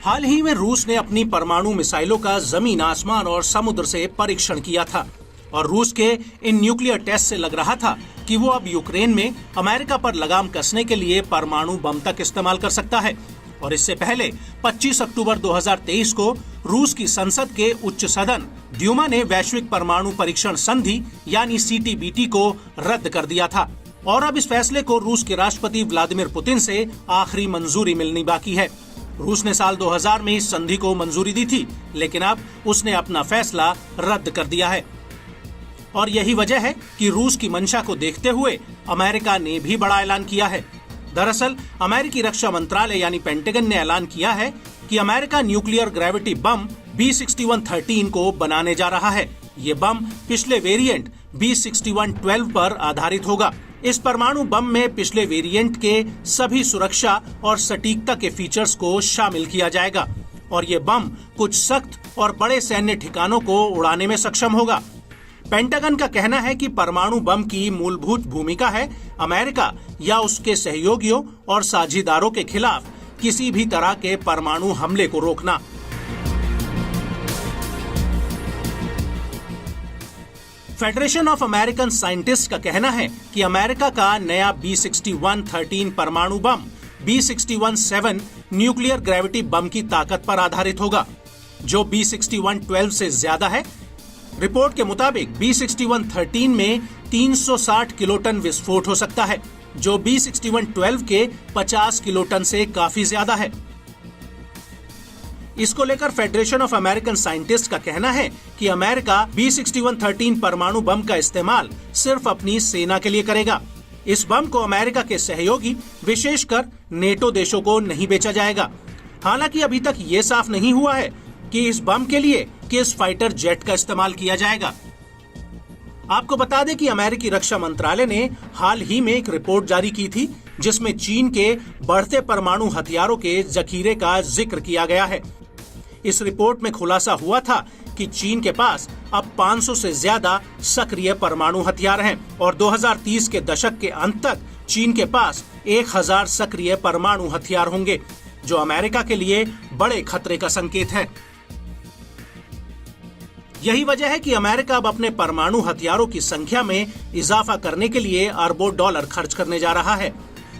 हाल ही में रूस ने अपनी परमाणु मिसाइलों का जमीन, आसमान और समुद्र से परीक्षण किया था और रूस के इन न्यूक्लियर टेस्ट से लग रहा था कि वो अब यूक्रेन में अमेरिका पर लगाम कसने के लिए परमाणु बम तक इस्तेमाल कर सकता है। और इससे पहले 25 अक्टूबर 2023 को रूस की संसद के उच्च सदन ड्यूमा ने वैश्विक परमाणु परीक्षण संधि यानी CTBT को रद्द कर दिया था और अब इस फैसले को रूस के राष्ट्रपति व्लादिमीर पुतिन से आखिरी मंजूरी मिलनी बाकी है। रूस ने साल 2000 में इस संधि को मंजूरी दी थी, लेकिन अब उसने अपना फैसला रद्द कर दिया है और यही वजह है कि रूस की मंशा को देखते हुए अमेरिका ने भी बड़ा ऐलान किया है। दरअसल अमेरिकी रक्षा मंत्रालय यानी पेंटागन ने ऐलान किया है कि अमेरिका न्यूक्लियर ग्रेविटी बम B6113 को बनाने जा रहा है। ये बम पिछले वेरिएंट B6112 पर आधारित होगा। इस परमाणु बम में पिछले वेरिएंट के सभी सुरक्षा और सटीकता के फीचर्स को शामिल किया जाएगा और ये बम कुछ सख्त और बड़े सैन्य ठिकानों को उड़ाने में सक्षम होगा। पेंटागन का कहना है कि परमाणु बम की मूलभूत भूमिका है अमेरिका या उसके सहयोगियों और साझीदारों के खिलाफ किसी भी तरह के परमाणु हमले को रोकना। फेडरेशन ऑफ अमेरिकन साइंटिस्ट का कहना है कि अमेरिका का नया B6113 परमाणु बम B61-7 न्यूक्लियर ग्रेविटी बम की ताकत पर आधारित होगा, जो B6112 से ज्यादा है। रिपोर्ट के मुताबिक B6113 में 360 किलोटन विस्फोट हो सकता है, जो B6112 के 50 किलोटन से काफी ज्यादा है। इसको लेकर फेडरेशन ऑफ अमेरिकन साइंटिस्ट का कहना है कि अमेरिका B6113 परमाणु बम का इस्तेमाल सिर्फ अपनी सेना के लिए करेगा। इस बम को अमेरिका के सहयोगी विशेषकर नेटो देशों को नहीं बेचा जाएगा। हालांकि अभी तक ये साफ नहीं हुआ है कि इस बम के लिए किस फाइटर जेट का इस्तेमाल किया जाएगा। आपको बता दें कि अमेरिकी रक्षा मंत्रालय ने हाल ही में एक रिपोर्ट जारी की थी जिसमें चीन के बढ़ते परमाणु हथियारों के जखीरे का जिक्र किया गया है। इस रिपोर्ट में खुलासा हुआ था कि चीन के पास अब 500 से ज्यादा सक्रिय परमाणु हथियार हैं और 2030 के दशक के अंत तक चीन के पास 1000 सक्रिय परमाणु हथियार होंगे, जो अमेरिका के लिए बड़े खतरे का संकेत है। यही वजह है कि अमेरिका अब अपने परमाणु हथियारों की संख्या में इजाफा करने के लिए अरबों डॉलर खर्च करने जा रहा है।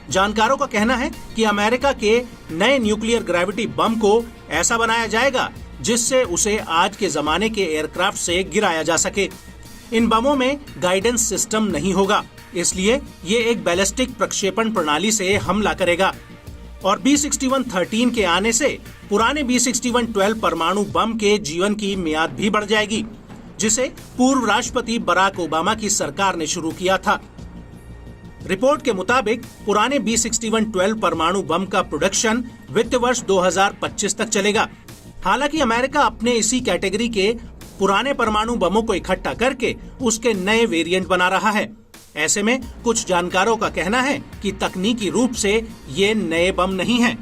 जानकारों का कहना है कि अमेरिका के नए न्यूक्लियर ग्रेविटी बम को ऐसा बनाया जाएगा जिससे उसे आज के जमाने के एयरक्राफ्ट से गिराया जा सके। इन बमों में गाइडेंस सिस्टम नहीं होगा, इसलिए ये एक बैलिस्टिक प्रक्षेपण प्रणाली से हमला करेगा और B6113 के आने से पुराने B6112 परमाणु बम के जीवन की मियाद भी बढ़ जाएगी, जिसे पूर्व राष्ट्रपति बराक ओबामा की सरकार ने शुरू किया था। रिपोर्ट के मुताबिक पुराने B6112 परमाणु बम का प्रोडक्शन वित्त वर्ष 2025 तक चलेगा। हालांकि अमेरिका अपने इसी कैटेगरी के पुराने परमाणु बमों को इकट्ठा करके उसके नए वेरिएंट बना रहा है। ऐसे में कुछ जानकारों का कहना है कि तकनीकी रूप से ये नए बम नहीं हैं,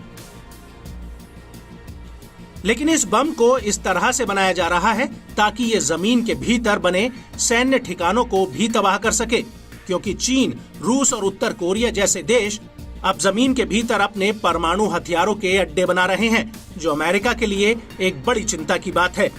लेकिन इस बम को इस तरह से बनाया जा रहा है ताकि ये जमीन के भीतर बने सैन्य ठिकानों को भी तबाह कर सके, क्योंकि चीन, रूस और उत्तर कोरिया जैसे देश अब जमीन के भीतर अपने परमाणु हथियारों के अड्डे बना रहे हैं, जो अमेरिका के लिए एक बड़ी चिंता की बात है।